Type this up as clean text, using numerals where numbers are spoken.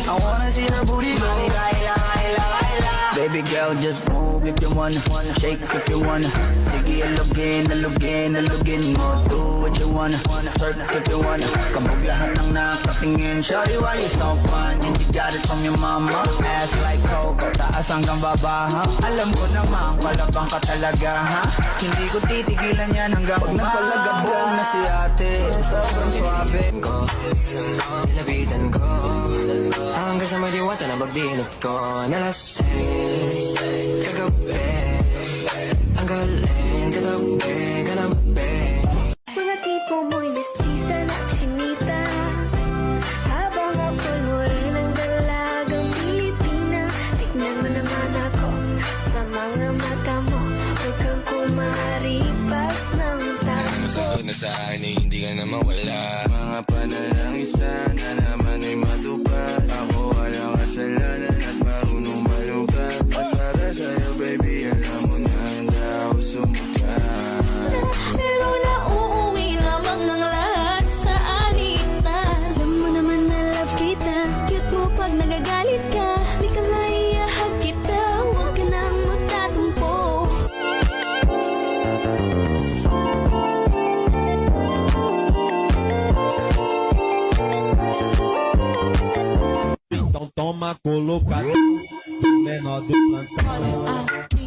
I wanna see her booty go. Baby girl, just move if you wanna. Shake if you wanna. Sige, alugin mo. Do what you wanna. Surf if you wanna. Kabog lahat ng nakatingin. Shawty, why you so fun? And you got it from your mama. Ass like Coco, taas hanggang baba, ha? Alam ko naman, palabang ka talaga, ha? Hindi ko titigilan yan hanggang umalagabong na si ate. Sobrang swabe ko, nilapitan ko hanggang sa maliwata na magdinot ko. Nalasing kagabi, ang galing katabi, kanabi. Mga tipo mo'y mestiza na chinita, habang ako'y morenang dalagang Pilipina. Tignan mo naman ako sa mga mata mo, huwag kang kumaripas ng tapo. Masasod na sa akin ay hindi ka na mawala. Mga panalangin sana naman ay matupad. Ako walang kasalanan at marunong malugat. At para sa'yo baby, alam mo na handa ako sumukat. Pero nauuwi lamang ng lahat sa alitan. Alam mo naman na love kita, cute mo pag nagagalit ka. Di ka maiyahag kita, huwag ka nang magtatumpo. Então toma colocado menor do plantão.